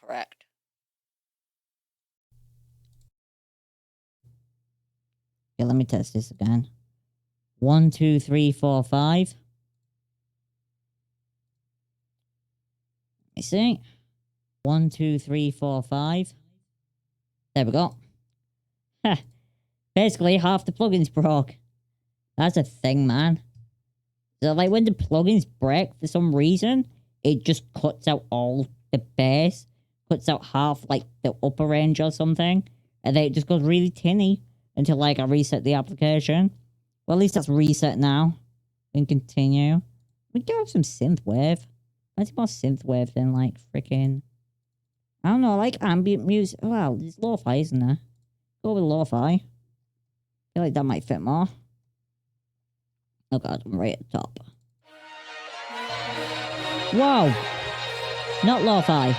correct. Okay, let me test this again. 1, 2, 3, 4, 5. Let me see. 1, 2, 3, 4, 5. There we go. Heh. Basically, half the plugins broke. That's a thing, man. So, like, when the plugins break for some reason, it just cuts out all the bass. Cuts out half, like, the upper range or something. And then it just goes really tinny until, like, I reset the application. Well, at least that's reset now. And continue. We do have some synthwave. I think more synthwave than, like, freaking... I don't know, like ambient music. Well, there's lo-fi, isn't there? Go with lo-fi. I feel like that might fit more. Oh god, I'm right at the top. Whoa! Not lo-fi.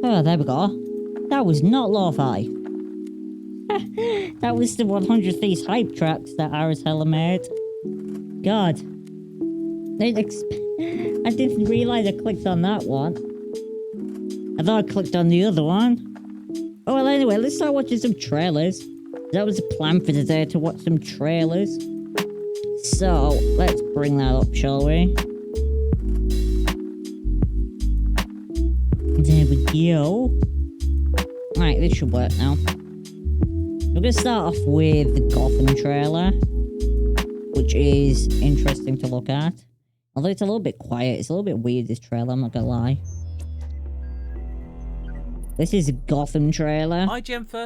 Oh, there we go. That was not lo-fi. That was the 100 Thieves hype tracks that Arizella made. God. I didn't realize I clicked on that one. I thought I clicked on the other one. Oh, well, anyway, let's start watching some trailers. That was the plan for today, to watch some trailers. So, let's bring that up, shall we? There we go. Alright, this should work now. We're gonna start off with the Gotham trailer, which is interesting to look at. Although it's a little bit quiet. It's a little bit weird, this trailer, I'm not gonna lie. This is a Gotham trailer.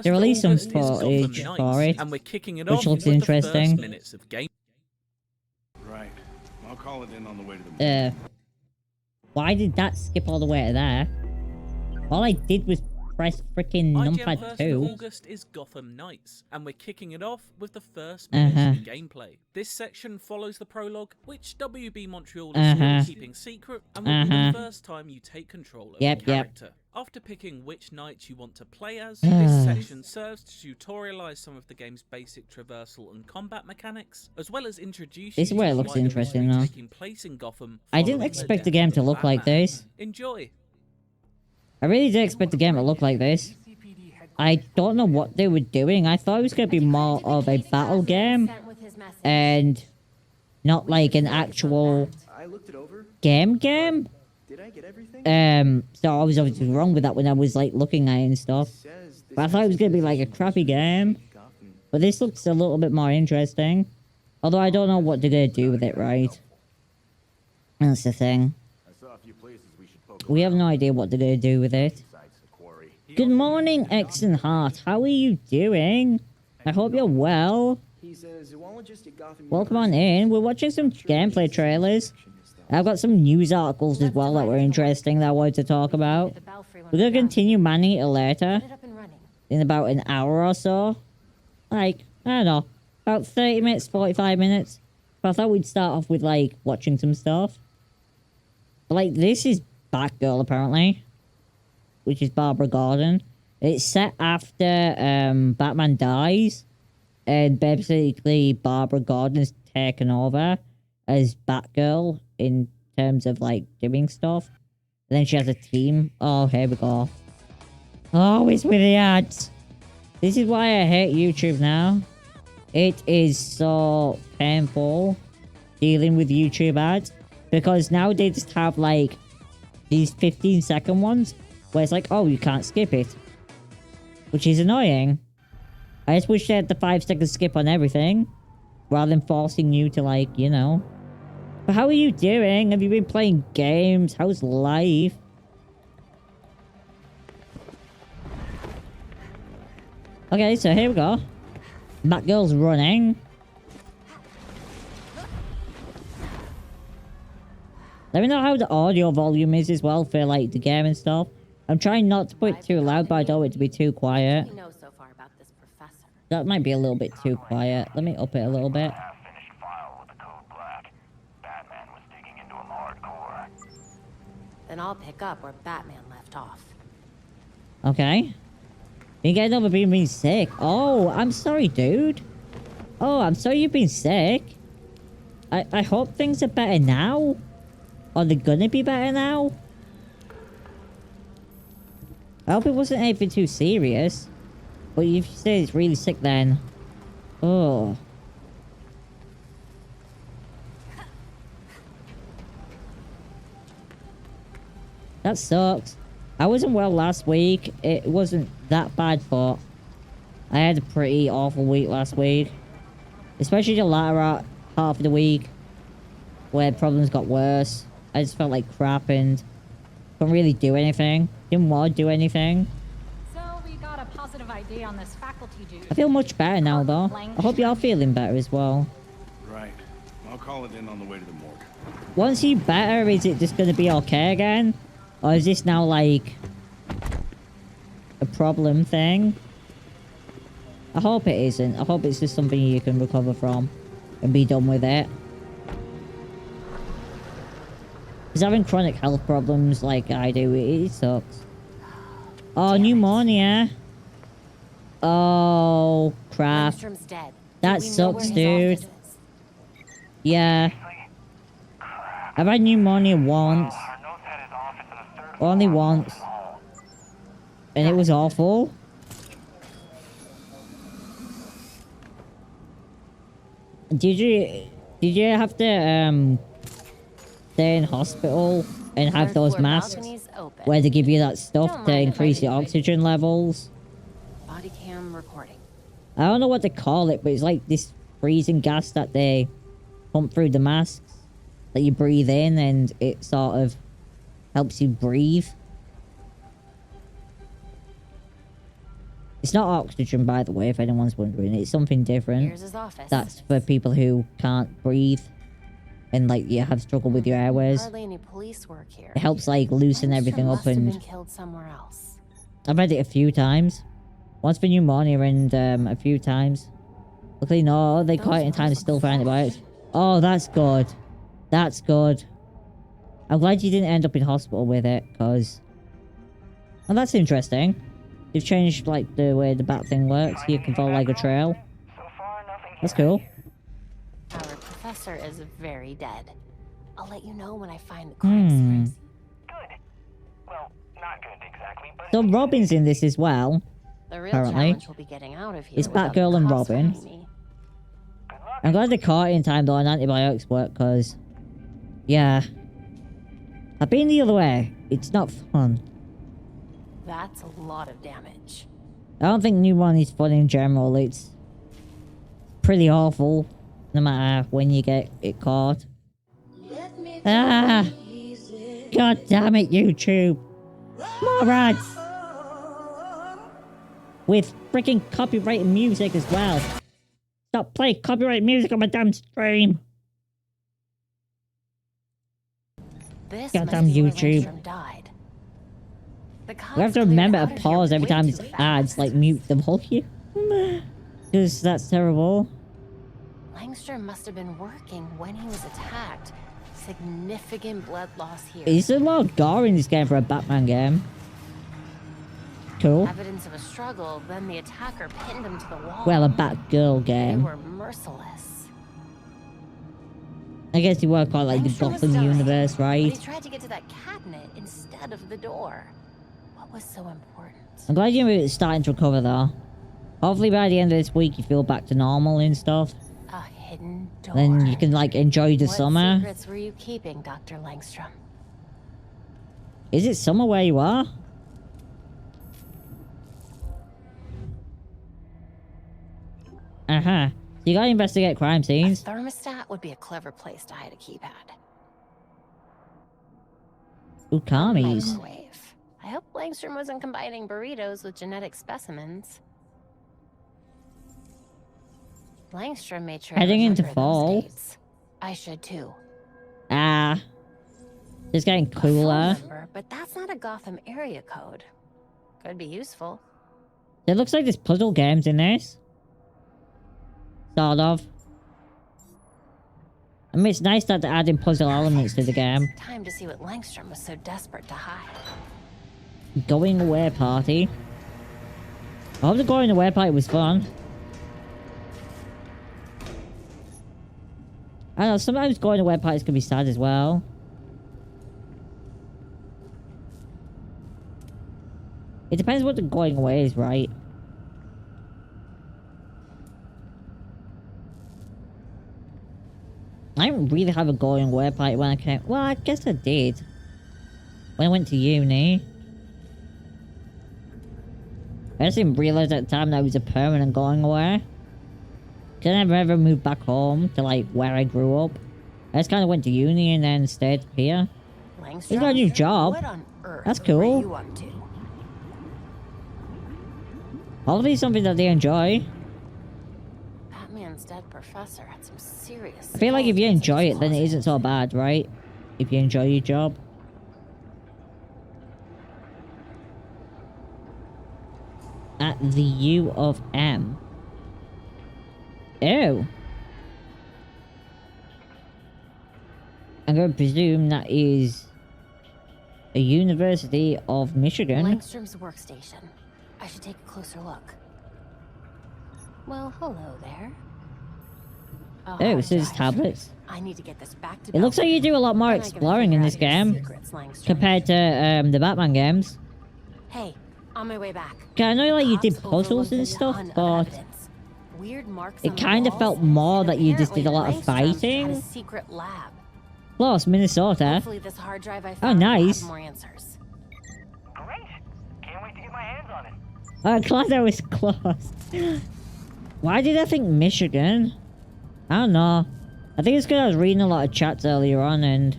They released some footage for it, and we're kicking it which off looks with interesting. The first minutes of game. Right. I'll call it in on the way to the Why did that skip all the way to there? All I did was press freaking numpad 1st 2. of August is Gotham Knights, and we're kicking it off with the first minutes of gameplay. This section follows the prologue, which WB Montreal is still keeping secret, and will be the first time you take control of the character. After picking which knight you want to play as, this section serves to tutorialize some of the game's basic traversal and combat mechanics, as well as introduce This is you where to it the looks wider interesting mystery though. taking place in Gotham. I didn't expect the game to look like this. Enjoy. I really did expect the game to look like this. I don't know what they were doing. I thought it was going to be more of a battle game and not like an actual game. Did I get everything? So I was obviously wrong with that when I was like looking at it and stuff. But I thought it was going to be like a crappy game. But this looks a little bit more interesting. Although I don't know what they're going to do with it, right? That's the thing. We have no idea what they're going to do with it. Good morning, X and Heart. How are you doing? I hope you're well. Welcome on in. We're watching some gameplay trailers. I've got some news articles as well that were interesting that I wanted to talk about. We're going to continue manning it later. In about an hour or so. Like, I don't know. About 30 minutes, 45 minutes. But I thought we'd start off with, like, watching some stuff. But, like, this is Batgirl, apparently. Which is Barbara Gordon. It's set after Batman dies. And basically Barbara Gordon is taken over as Batgirl in terms of like doing stuff. And then she has a team. Oh, here we go. Oh, it's with the ads. This is why I hate YouTube now. It is so painful dealing with YouTube ads. Because now they just have like these 15-second ones. Where it's like, oh, you can't skip it. Which is annoying. I just wish they had the 5-second skip on everything. Rather than forcing you to, like, you know. But how are you doing? Have you been playing games? How's life? Okay, so here we go. Batgirl's running. Let me know how the audio volume is as well for, like, the game and stuff. I'm trying not to put it too loud, but I don't want it to be too quiet. That might be a little bit too quiet. Let me up it a little bit. Then I'll pick up where Batman left off. Okay. You guys ever been sick? Oh, I'm sorry, dude. Oh, I'm sorry you've been sick. I hope things are better now. Or they're gonna be better now. I hope it wasn't anything too serious. But if you say it's really sick then... Oh. That sucks. I wasn't well last week. It wasn't that bad, but... I had a pretty awful week last week. Especially the latter half of the week. Where problems got worse. I just felt like crap and... couldn't really do anything. Didn't want to do anything. So we got a positive ID on this faculty dude. I feel much better now, though. I hope you're feeling better as well. Right. I'll call it in on the way to the morgue. Once you're better, is it just going to be okay again? Or is this now, like... a problem thing? I hope it isn't. I hope it's just something you can recover from. And be done with it. Because having chronic health problems like I do, it sucks. Oh, pneumonia. Oh, crap. Langstrom's dead. That Do we know sucks, where his dude. office is? Yeah. I've had pneumonia once. Only once. And it was awful. Did you have to stay in hospital and have Third those floor masks balcony's open. where they give you that stuff Don't to mind if I increase your do, right? oxygen levels? Body cam recording. I don't know what to call it, but it's like this freezing gas that they pump through the masks that you breathe in, and it sort of helps you breathe. It's not oxygen, by the way, if anyone's wondering. It's something different. Here's his office. That's for people who can't breathe and, like, you have struggle with your airways. Hardly any police work here. It helps, like, loosen everything Langstrom up, must have and been killed somewhere else. I've had it a few times. Once for pneumonia and a few times. Luckily, no, they caught it in time to still for antibiotics. Oh, that's good. That's good. I'm glad you didn't end up in hospital with it, because... Well, that's interesting. They've changed, like, the way the bat thing works. You can follow, like, a trail. That's cool. Our professor is very dead. I'll let you know when I find the crime scenes. Good. Well, not good exactly, but... So Robin's in this as well. The real Apparently. challenge will be getting out of here. It's without Batgirl the and cops Robin. finding me. I'm glad they caught it in time, though, and antibiotics work, because... Yeah. I've been the other way. It's not fun. That's a lot of damage. I don't think pneumonia's fun in general. It's pretty awful, no matter when you get it caught. Ah! God damn it, YouTube! Morons! With freaking copyrighted music as well. Stop playing copyrighted music on my damn stream! This Goddamn must be where YouTube. Langstrom died. The We have cops to cleared remember out to of here pause every way time too it's fast. ads, like mute the volume. Because that's terrible. Langstrom must have been working when he was attacked. Significant blood loss here. There's a lot of gore in this game for a Batman game. Cool. Evidence of a struggle, then the attacker pinned him to the wall. Well, a Batgirl They game. were merciless. I guess you work on like the Langstrom was Gotham dying, universe, But right? he tried to get to that cabinet instead of the door. What was so important? I'm glad you're starting to recover though. Hopefully by the end of this week you feel back to normal and stuff. A hidden door. Then you can like enjoy the What summer. secrets were you keeping, Dr. Langstrom? Is it summer where you are? Uh-huh. You gotta investigate crime A scenes. thermostat would be a clever place to hide a keypad. Ukamis. Microwave. I hope Langstrom wasn't combining burritos with genetic specimens. Langstrom made sure Heading I into remember those fall. dates. I should too. Ah. It's getting A phone cooler. number, but that's not a Gotham area code. Could be useful. It looks like there's puzzle games in this. Sort of. I mean, it's nice that they're adding puzzle elements to the game. Time to see what Langstrom was so desperate to hide. Going away party. I hope the going away party was fun. I don't know, sometimes going away parties can be sad as well. It depends what the going away is, right? I didn't really have a going away party when I came. Well, I guess I did. When I went to uni. I just didn't realize at the time that it was a permanent going away. Cause I never ever moved back home to like where I grew up. I just kind of went to uni and then stayed here. He's got a new job. What on earth That's cool. were you up to? Hopefully something that they enjoy. Batman's dead professor had some serious. I feel like if you enjoy it, then it isn't so bad, right? If you enjoy your job. At the U of M. Oh. I'm going to presume that is a University of Michigan. Langstrom's workstation. I should take a closer look. Well, hello there. Oh, this is tablets. I need to get this back to It looks like you do a lot more Then I can exploring in figure this out your game secrets, Langstrom. compared to the Batman games. Hey, on my way back. Okay, I know like you did Cops puzzles overlooked and a stuff, ton of but evidence. Weird marks it on the kind of walls, felt more and that you just did a lot of apparently Langstrom fighting. had a secret lab. Plus, Minnesota. Hopefully this hard drive I found will nice. have more answers. Great. Can't wait to get my hands on it. I'm glad that was close. Why did I think Michigan? I don't know. I think it's because I was reading a lot of chats earlier on and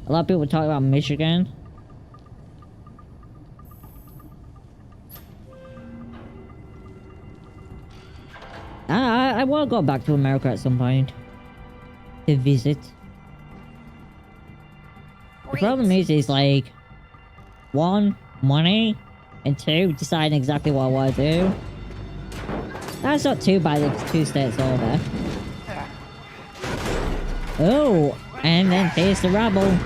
a lot of people were talking about Michigan. I want to go back to America at some point. To visit. The problem is like... 1, money. And 2, deciding exactly what I want to do. That's not too bad if it's 2 states over. Oh, and then here's the rabble.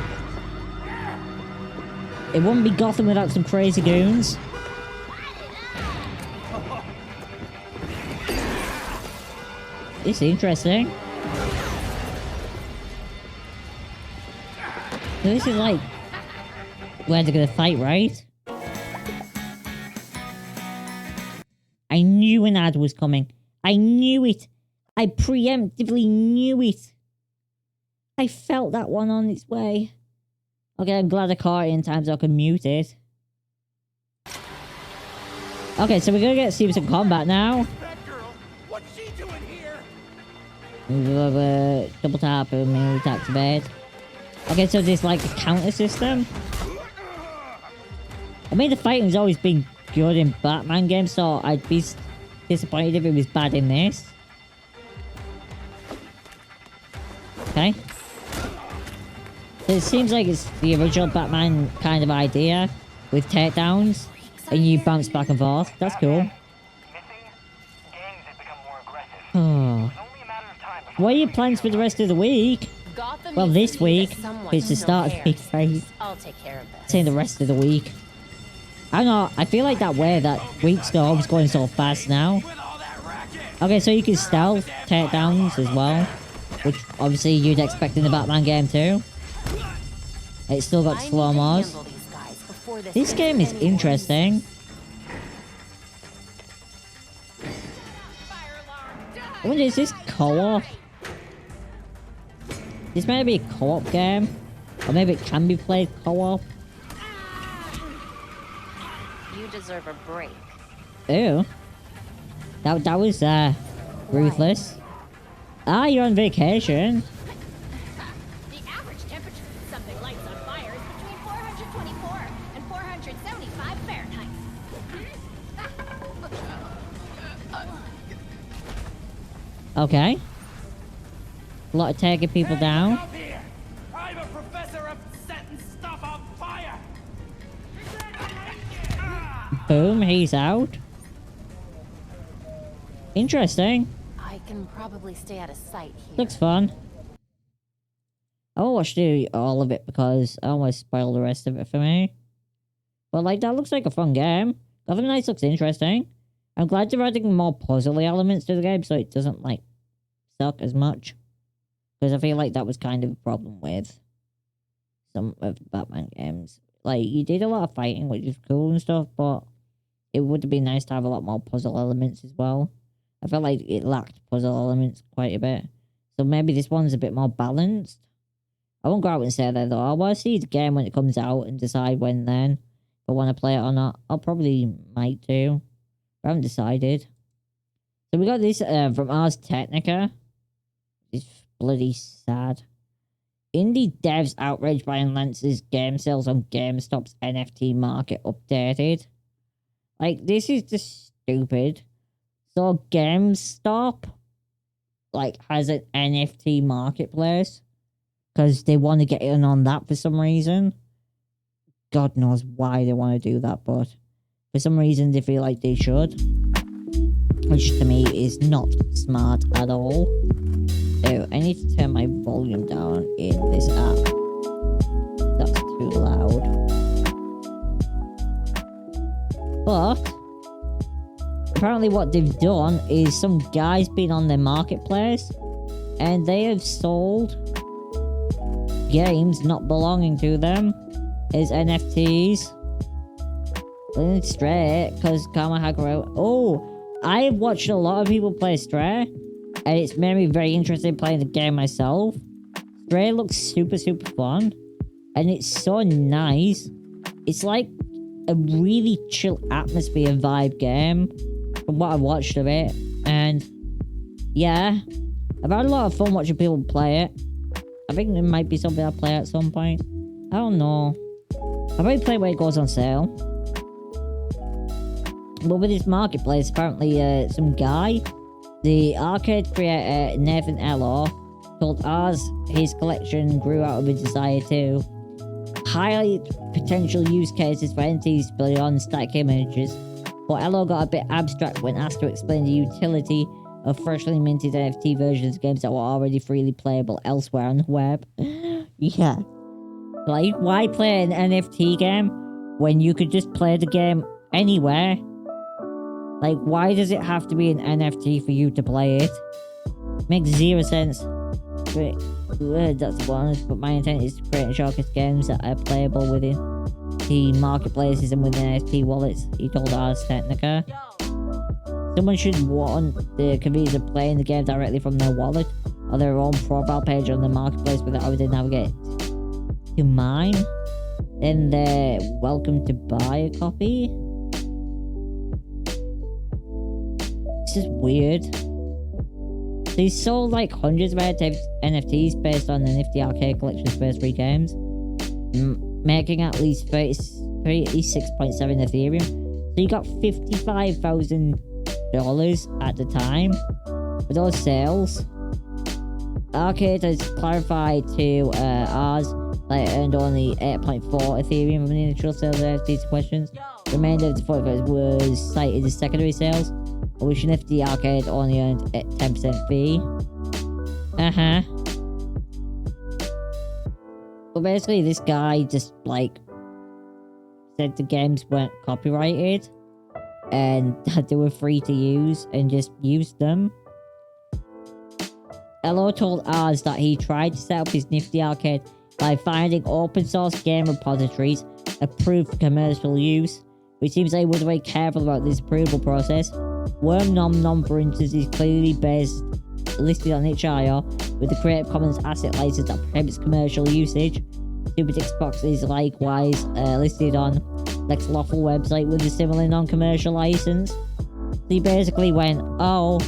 It wouldn't be Gotham without some crazy goons. It's interesting. So this is like where they're gonna fight, right? I knew an ad was coming. I knew it. I preemptively knew it. I felt that one on its way. Okay, I'm glad I caught it in time so I can mute it. Okay, so we're gonna get serious in combat now. What's she doing here? Double tap and maybe tap to bed. Okay, so there's like a counter system. I mean, the fighting's always been good in Batman games, so I'd be disappointed if it was bad in this. Okay. So it seems like it's the original Batman kind of idea with takedowns and you bounce back and forth. That's cool. Missing? Gangs have become more aggressive. Oh. Only a matter of time before What are your plans for the rest of the week? Gotham Well, needs this to see week, that someone it's the still start of cares. week 5. I'll take care of this. Saying the rest of the week. I don't know, I feel like that way that week's always going so fast now. Okay, so you can stealth takedowns as well. Which obviously you'd expect in the Batman game too. It's still got I need to slow-mos. handle these guys before This gets game is any worse. interesting. I wonder, is this co-op? This might be a co-op game. Or maybe it can be played co-op. You deserve a break. Ew. That was, ruthless. Ah, you're on vacation. The average temperature when something lights on fire is between 424 and 475 Fahrenheit. Okay. A lot of taking people down. Up here! I'm a professor of setting stuff on fire! Boom, he's out. Interesting. I can probably stay out of sight here. Looks fun. I won't watch all of it because I don't want to spoil the rest of it for me. But like, that looks like a fun game. Gotham Knights looks interesting. I'm glad they're adding more puzzly elements to the game so it doesn't like suck as much. Because I feel like that was kind of a problem with some of the Batman games. Like, you did a lot of fighting, which is cool and stuff, but it would have been nice to have a lot more puzzle elements as well. I felt like it lacked puzzle elements quite a bit. So maybe this one's a bit more balanced. I won't go out and say that though. I want to see the game when it comes out and decide when then. If I want to play it or not. I'll probably might do. I haven't decided. So we got this from Ars Technica. It's bloody sad. Indie devs outraged by Lance's game sales on GameStop's NFT market updated. Like, this is just stupid. So GameStop, like, has an NFT marketplace because they want to get in on that for some reason. God knows why they want to do that, but for some reason they feel like they should. Which to me is not smart at all. Oh, I need to turn my volume down in this app. That's too loud. But apparently what they've done is some guy's been on their marketplace and they have sold games not belonging to them as NFTs. It's straight because Karma Hacker. Oh, I've watched a lot of people play Stray and it's made me very interested in playing the game myself. Stray looks super fun and it's so nice. It's like a really chill atmosphere vibe game from what I've watched of it, and yeah, I've had a lot of fun watching people play it. I think it might be something I'll play at some point. I don't know. I'll probably play when it goes on sale. But with this marketplace, apparently some guy, the arcade creator Nathan Elor, told us his collection grew out of a desire to highlight potential use cases for entities beyond static images. But Elor got a bit abstract when asked to explain the utility of freshly minted NFT versions of games that were already freely playable elsewhere on the web. Yeah. Like, why play an NFT game when you could just play the game anywhere? Like, why does it have to be an NFT for you to play it? Makes zero sense. That's one, but my intent is to create and showcase games that are playable within the marketplaces and within NFT wallets, he told Ars Technica. Someone should want the convenience of playing the game directly from their wallet or their own profile page on the marketplace without having to navigate to mine. Then they're welcome to buy a copy. This is weird. They sold like hundreds of NFTs based on the Nifty Arcade Collection's first 3 games, making at least 36.7 Ethereum. So you got $55,000 at the time for those sales. Arcade has clarified to ours that it earned only 8.4 Ethereum from the initial sales of NFTs questions. The remainder of the 45 was cited as secondary sales, which Nifty Arcade only earned a 10% fee. But basically, this guy just, like, said the games weren't copyrighted and that they were free to use and just used them. Elo told us that he tried to set up his Nifty Arcade by finding open source game repositories approved for commercial use, which seems like he was very careful about this approval process. Worm Nom Nom, for instance, is clearly listed on itch.io with the Creative Commons asset license that prohibits commercial usage. Super Xbox is likewise listed on Lex Lawful website with a similar non-commercial license. So he basically went, oh,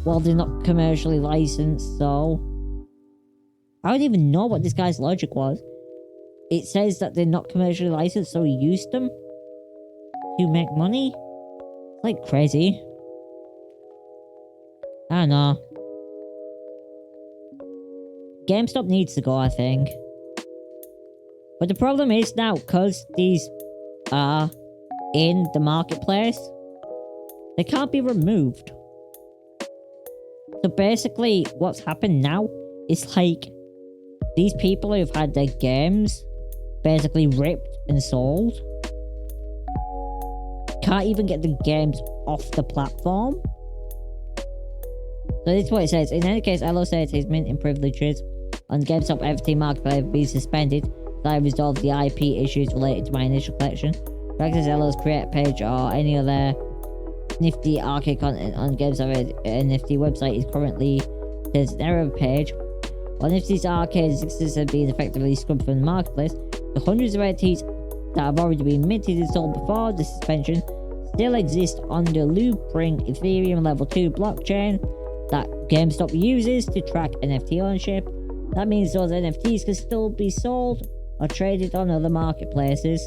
well, they're not commercially licensed, so I don't even know what this guy's logic was. It says that they're not commercially licensed, so he used them to make money? It's like crazy. I don't know. GameStop needs to go, I think. But the problem is now, because these are in the marketplace, they can't be removed. So basically, what's happened now is like, these people who've had their games basically ripped and sold can't even get the games off the platform. So this is what it says. In any case, Elo says his minting privileges on GameStop NFT Market have been suspended. I resolved the IP issues related to my initial collection. To access Ella's create page or any other nifty arcade content on GameStop NFT website is currently there's an error page. While Nifty's arcade existence has been effectively scrubbed from the marketplace, the hundreds of NFTs that have already been minted and sold before the suspension still exist on the Loopring Ethereum Level 2 blockchain that GameStop uses to track NFT ownership. That means those NFTs can still be sold or traded on other marketplaces.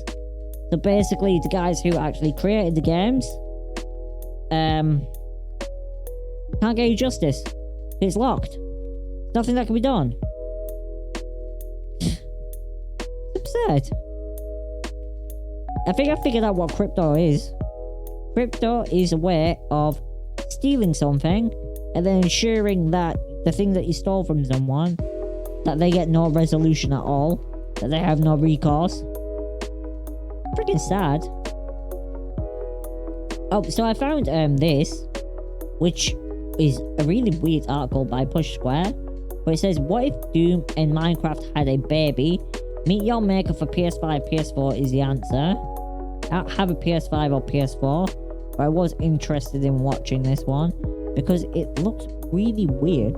So basically, the guys who actually created the games can't get you justice. It's locked. Nothing that can be done. It's absurd. I think I figured out what crypto is. Crypto is a way of stealing something and then ensuring that the thing that you stole from someone, that they get no resolution at all, that they have no recourse. Freaking sad. Oh, so I found this, which is a really weird article by Push Square, where it says, what if Doom and Minecraft had a baby? Meet your maker for PS5, PS4 is the answer. I don't have a PS5 or PS4, but I was interested in watching this one because it looks really weird.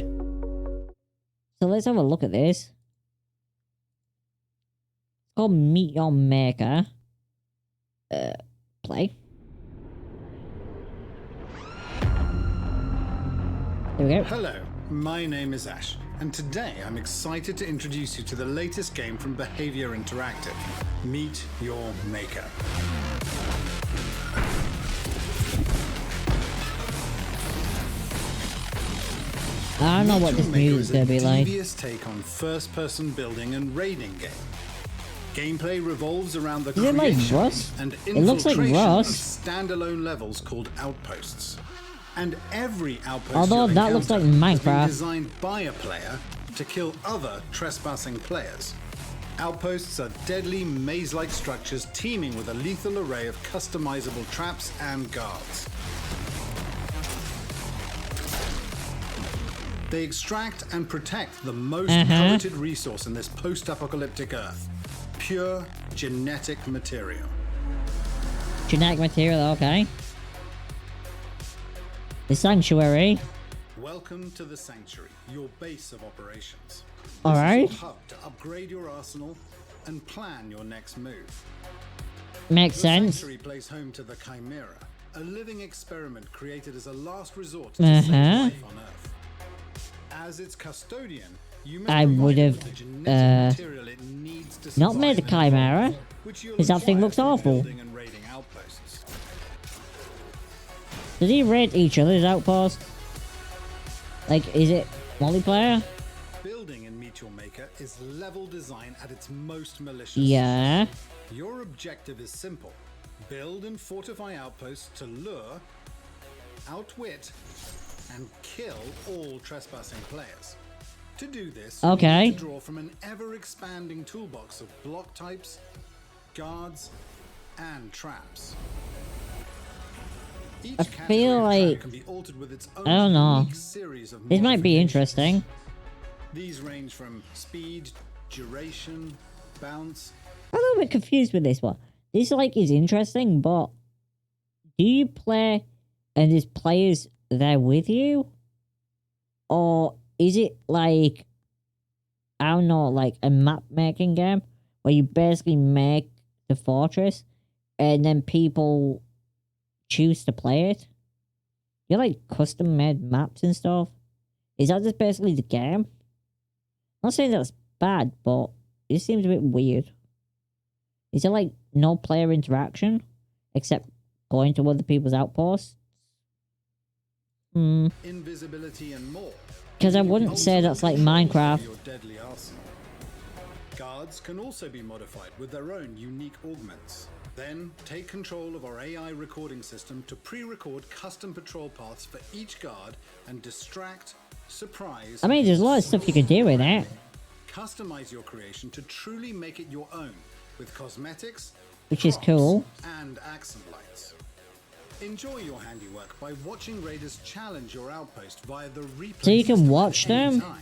So let's have a look at this. It's called Meet Your Maker. Play. There we go. Hello, my name is Ash, and today I'm excited to introduce you to the latest game from Behavior Interactive, Meet Your Maker. I don't know what this music's gonna be like. Devious take on first-person building and raiding game. Gameplay revolves around the creation like Rust? and It looks like infiltration of Rust. standalone levels called Outposts. And every outpost Although you'll that looks like encounter has been Minecraft. designed by a player to kill other trespassing players. Outposts are deadly maze-like structures teeming with a lethal array of customizable traps and guards. They extract and protect the most coveted resource in this post-apocalyptic Earth, pure genetic material. Genetic material, okay. The Sanctuary. Welcome to the Sanctuary, your base of operations. Alright. This is your hub to upgrade your arsenal and plan your next move. Makes The sense. Sanctuary plays home to the Chimera, a living experiment created as a last resort to save life on Earth. As its custodian, you may I would have provide the genetic material it needs to not made a survive in Chimera, Earth, which you'll because that thing acquire looks through awful. building and raiding outposts. Does he raid each other's outposts? Like, is it multiplayer? Building in Meet Your Maker is level design at its most malicious. Yeah. Your objective is simple. Build and fortify outposts to lure, outwit, and kill all trespassing players. To do this, you Okay. need to draw from an ever-expanding toolbox of block types, guards, and traps. Each I category feel of like- trap can be altered with its own I don't know. unique series of This might be modifications. interesting. These range from speed, duration, bounce. I'm a little bit confused with this one. This, like, is interesting, but do you play and there's players there with you? Or is it like, I don't know, like a map making game where you basically make the fortress and then people choose to play it? You're like custom made maps and stuff. Is that just basically the game? I'm not saying that's bad, but it seems a bit weird. Is there like no player interaction except going to other people's outposts? Invisibility and more. Because I wouldn't say that's like Minecraft. Your deadly arsenal. Guards can also be modified with their own unique augments. Then take control of our AI recording system to pre-record custom patrol paths for each guard and distract, surprise. I mean, there's a lot of stuff you can do with it, Customize your creation to truly make it your own with cosmetics, which is props, cool. and accent lights. Enjoy your handiwork by watching raiders challenge your outpost via the replay So you can system watch at any them? time.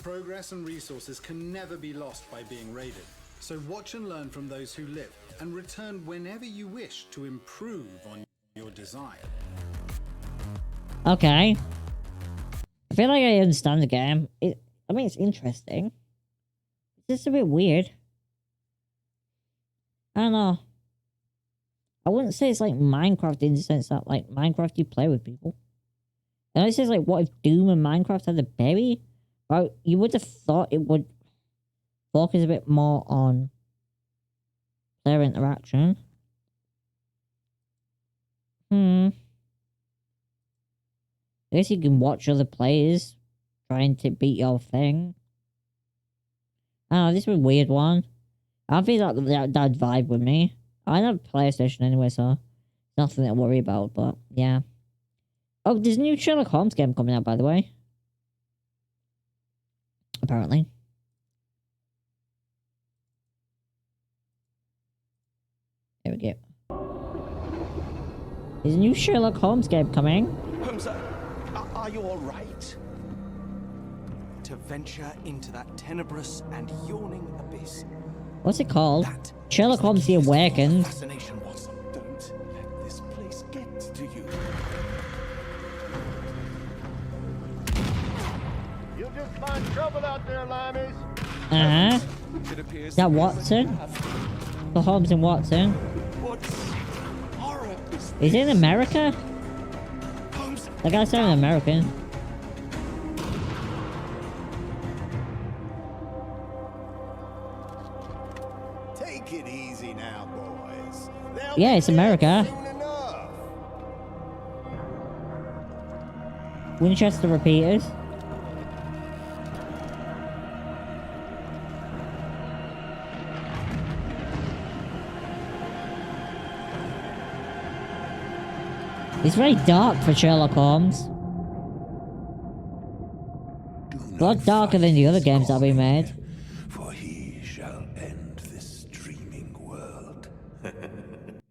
Progress and resources can never be lost by being raided. So watch and learn from those who live, and return whenever you wish to improve on your design. Okay. I feel like I understand the game. I mean, it's interesting. It's just a bit weird. I don't know. I wouldn't say it's like Minecraft in the sense that, like, Minecraft you play with people. And it says, like, what if Doom and Minecraft had a baby? Well, you would have thought it would focus a bit more on player interaction. I guess you can watch other players trying to beat your thing. I don't know, this was a weird one. I don't feel like that'd vibe with me. I don't have a PlayStation anyway, so nothing to worry about, but yeah. Oh, there's a new Sherlock Holmes game coming out, by the way. Apparently. There we go. There's a new Sherlock Holmes game coming. Holmes, are you all right? To venture into that tenebrous and yawning abyss. What's it called? Sherlock Holmes The Awakened. Fascination was. Don't let this place get to you. You'll just find trouble out there, limeys. Uh-huh. Is that Watson? The Holmes and Watson. What horror is it in America? Holmes. That guy sounded American. Take it easy now, boys. Yeah, it's America. Winchester repeaters. It's very dark for Sherlock Holmes. A lot darker than the other games that we made. For he shall end this dreaming world. Coming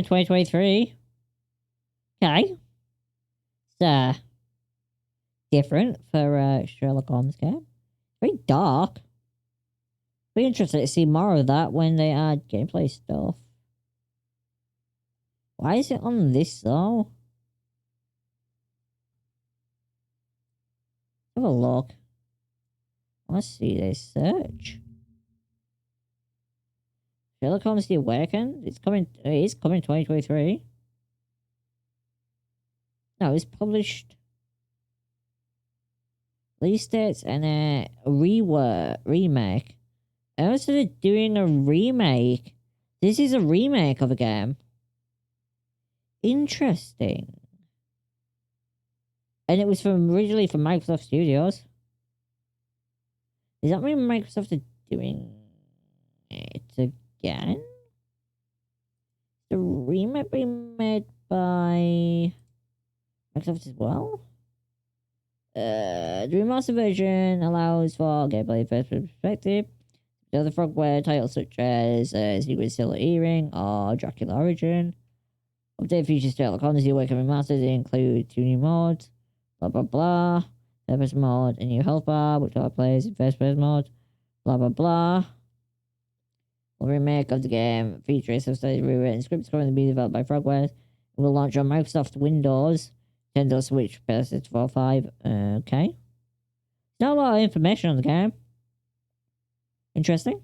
2023. Okay. It's different for Sherlock Holmes game. Very dark. Be interested to see more of that when they add gameplay stuff. Why is it on this though? Have a look. Let's see this search. Sherlock Holmes The Awakened? It is coming 2023. No, it's published. Release dates and a remake. Oh, so they're doing a remake. This is a remake of a game. Interesting. And it was originally from Microsoft Studios. Does that mean Microsoft are doing it again? The remake being made by Microsoft as well? The remastered version allows for gameplay first perspective. The other Frogware titles such as Secret Silver Earring or Dracula Origin. Update features Sherlock Holmes The Awakened Remastered. They include 2 new modes. Blah blah blah. Third person mode, a new health bar, which all plays in first person mode. Blah blah blah. A remake of the game featuring substantially rewritten scripts currently being developed by Frogware. It will launch on Microsoft Windows, Nintendo Switch, PS4 5. Okay. Not a lot of information on the game. Interesting.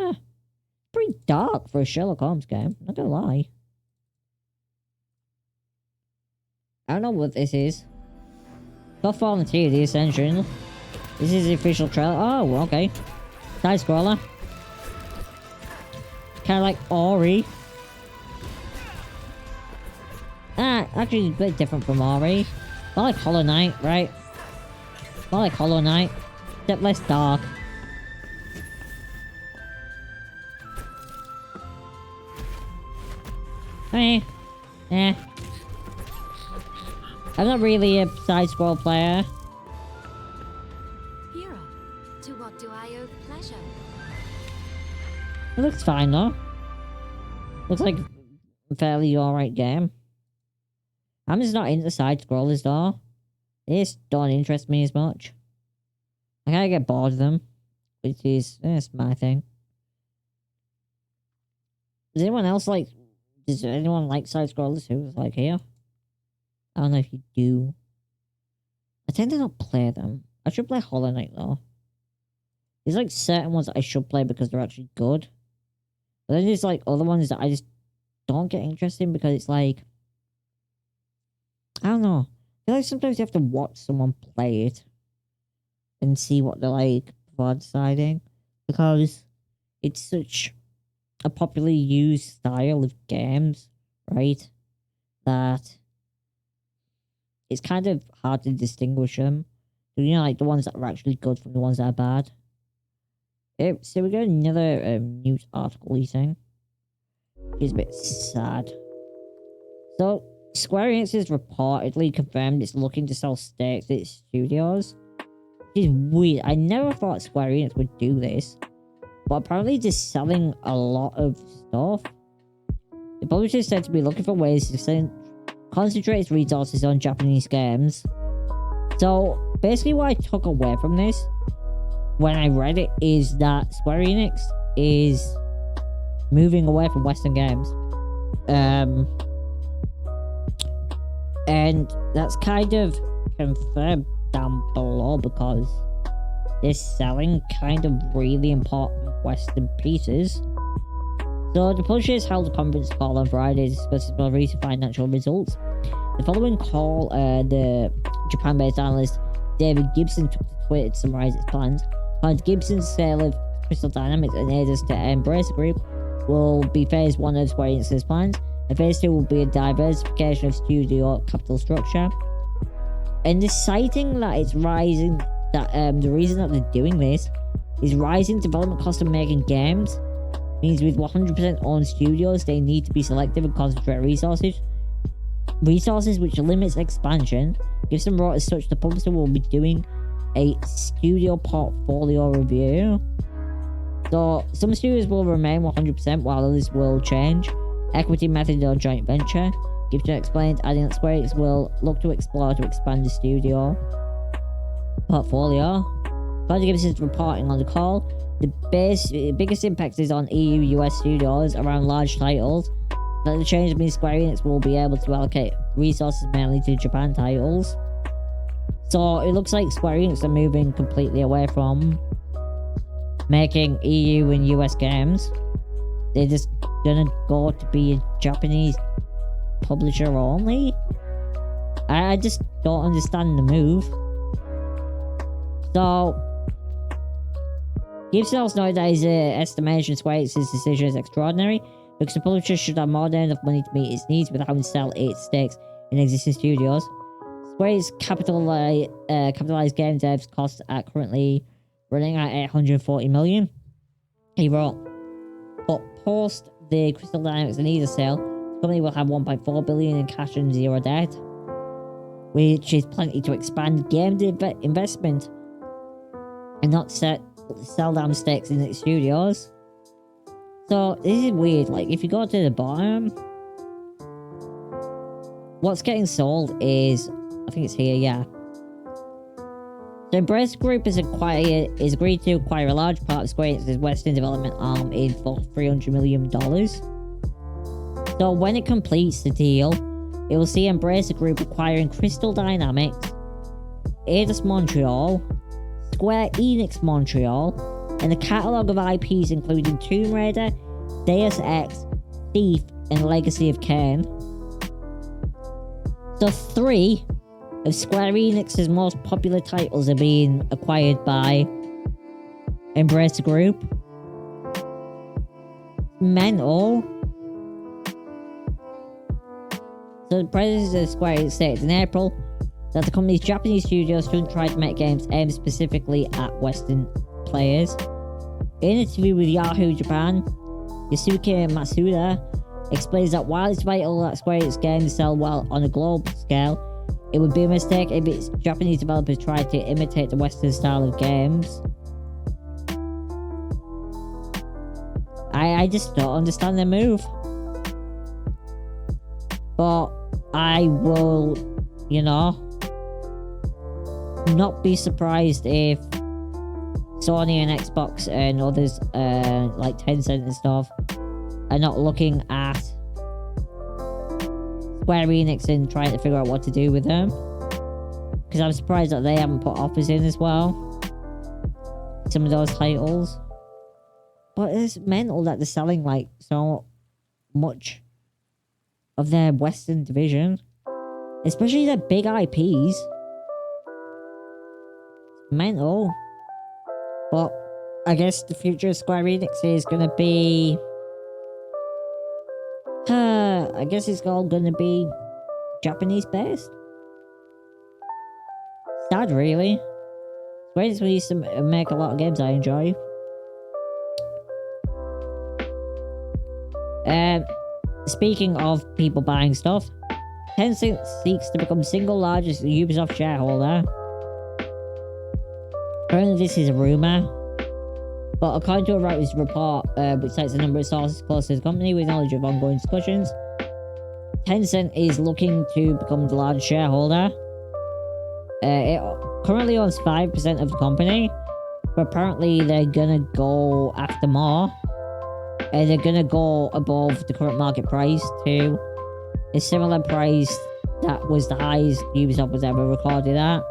Huh. Pretty dark for a Sherlock Holmes game, not gonna lie. I don't know what this is. Got Volunteer, The Ascension. This is the official trailer. Oh, okay. Sidescroller. Kind of like Ori. Actually, a bit different from Ori. More like Hollow Knight, right? More like Hollow Knight. Except less dark. Eh. I'm not really a side-scroll player. Hero, to what do I owe the pleasure? It looks fine though. Looks like a fairly alright game. I'm just not into side-scrollers though. They just don't interest me as much. I kinda get bored of them, which is, that's my thing. Does anyone like Sidescrollers who's like here? I don't know if you do. I tend to not play them. I should play Hollow Knight though. There's like certain ones that I should play because they're actually good. But then there's like other ones that I just don't get interested in because it's like, I don't know. I feel like sometimes you have to watch someone play it and see what they're like before deciding. Because it's such a popularly used style of games, right? That it's kind of hard to distinguish them. You know, like the ones that are actually good from the ones that are bad. So we got another news article thing. Which is a bit sad. So, Square Enix has reportedly confirmed it's looking to sell stakes at its studios. Which is weird. I never thought Square Enix would do this. But apparently they're selling a lot of stuff. The publisher is said to be looking for ways to concentrate its resources on Japanese games. So, basically what I took away from this, when I read it, is that Square Enix is moving away from Western games. And that's kind of confirmed down below because they're selling kind of really important Western pieces. So the publisher has held a conference call on Friday to discuss its more recent financial results. The following call, the Japan-based analyst David Gibson took to Twitter to summarise its plans. Found Gibson's sale of Crystal Dynamics and Eidos to Embracer Group will be phase 1 of Square Enix's plans, and phase 2 will be a diversification of studio capital structure. And the citing that it's rising, that the reason that they're doing this is rising development costs of making games means with 100% owned studios, they need to be selective and concentrate resources, which limits expansion. Gibson wrote as such, the publisher will be doing a studio portfolio review. So, some studios will remain 100% while others will change. Equity method or joint venture. Gibson explained, adding that Square Enix will look to explore to expand the studio portfolio. Further, Gibson's reporting on the call. The biggest impact is on EU-US studios around large titles. But the change means Square Enix will be able to allocate resources mainly to Japan titles. So it looks like Square Enix are moving completely away from making EU and US games. They're just gonna go to be a Japanese publisher only. I just don't understand the move. So Gibson also noted that his estimation Square Enix's decision is extraordinary because the publisher should have more than enough money to meet its needs without having to sell its stakes in existing studios. Square Enix capitalized game devs costs are currently running at $840 million. He wrote, but post the Crystal Dynamics and Eidos sale, the company will have $1.4 billion in cash and zero debt, which is plenty to expand game investment and not sell down stakes in its studios. So this is weird. Like, if you go to the bottom, what's getting sold is, I think it's here, yeah. So Embracer Group is agreed to acquire a large part of Square Enix's Western development arm for $300 million. So when it completes the deal, it will see Embracer Group acquiring Crystal Dynamics, Eidos Montreal, Square Enix Montreal, and a catalogue of IPs including Tomb Raider, Deus Ex, Thief, and Legacy of Kain. So 3 of Square Enix's most popular titles are being acquired by Embracer Group. Mental. So the president of Square Enix stated in April that the company's Japanese studios shouldn't try to make games aimed specifically at Western players. In an interview with Yahoo Japan, Yusuke Matsuda explains that while it's vital that Square Enix games sell well on a global scale, it would be a mistake if its Japanese developers tried to imitate the Western style of games. I just don't understand their move. But I will, not be surprised if Sony and Xbox and others, like Tencent and stuff, are not looking at Square Enix and trying to figure out what to do with them. Because I'm surprised that they haven't put offers in as well. Some of those titles. But it's mental that they're selling like so much of their Western division. Especially their big IPs. Mental. But I guess the future of Square Enix is gonna be... I guess it's all gonna be Japanese based. Sad, really. Square Enix used to make a lot of games I enjoy. Speaking of people buying stuff, Tencent seeks to become single largest Ubisoft shareholder. Apparently this is a rumour, but according to a Reuters report, which cites a number of sources close to the company with knowledge of ongoing discussions, Tencent is looking to become the largest shareholder. It currently owns 5% of the company, but apparently they're gonna go after more. And they're gonna go above the current market price to a similar price that was the highest Ubisoft was ever recorded at.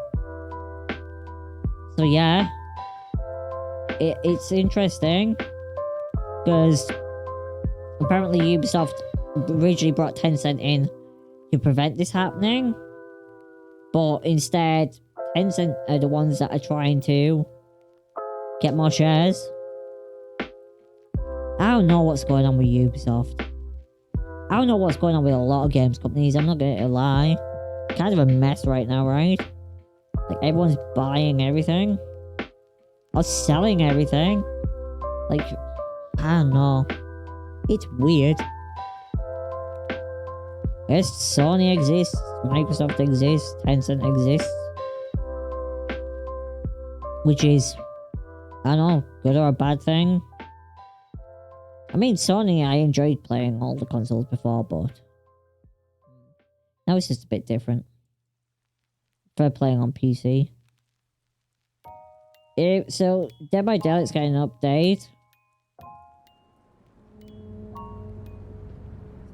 So yeah, it's interesting because apparently Ubisoft originally brought Tencent in to prevent this happening, but instead Tencent are the ones that are trying to get more shares. I don't know what's going on with Ubisoft. I don't know what's going on with a lot of games companies, I'm not gonna lie. It's kind of a mess right now, right? Like, everyone's buying everything. Or selling everything. Like, I don't know. It's weird. Yes, Sony exists, Microsoft exists, Tencent exists. Which is, I don't know, good or a bad thing. I mean, Sony, I enjoyed playing all the consoles before, but now it's just a bit different. For playing on PC. So, Dead by Daylight's getting an update.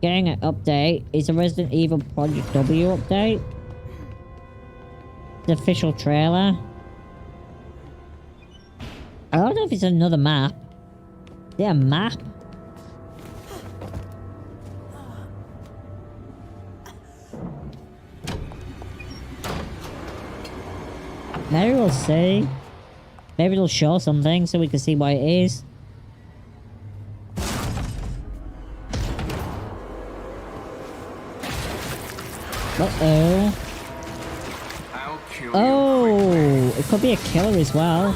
Getting an update. It's a Resident Evil Project W update. The official trailer. I don't know if it's another map. Is it a map? Maybe we'll see. Maybe it'll show something so we can see what it is. Uh-oh. Oh, it could be a killer as well.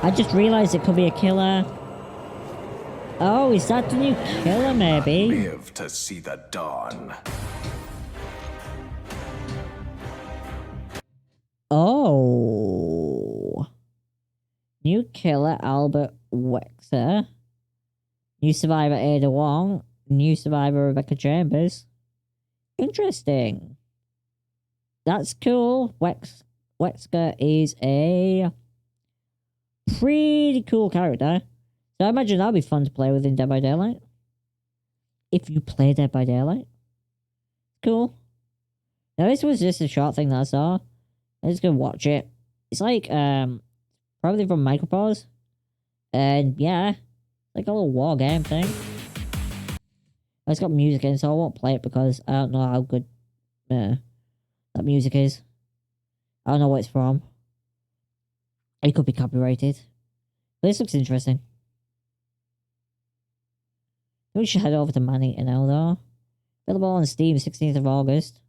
I just realized it could be a killer. Oh, is that the new killer, maybe? Live to see the dawn. Oh. New killer, Albert Wexer. New survivor, Ada Wong. New survivor, Rebecca Chambers. Interesting. That's cool. Wesker is a pretty cool character. So I imagine that'll be fun to play with in Dead by Daylight. If you play Dead by Daylight. Cool. Now this was just a short thing that I saw. I'm just gonna watch it. It's like, probably from Micropause. And yeah, like a little war game thing. It's got music in, so I won't play it because I don't know how good that music is. I don't know what it's from. It could be copyrighted. But this looks interesting. We should head over to Man-Eater now, though. Available on Steam, 16th of August.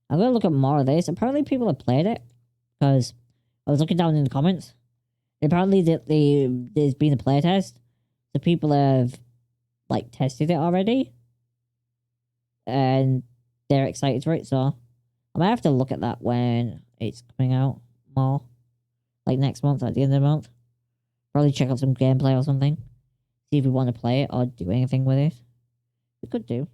I'm going to look at more of this. Apparently people have played it. Because I was looking down in the comments. Apparently there's been a playtest. So people have, like, tested it already. And they're excited for it, so I might have to look at that when it's coming out more. Like next month, at the end of the month. Probably check out some gameplay or something. See if we want to play it or do anything with it. We could do.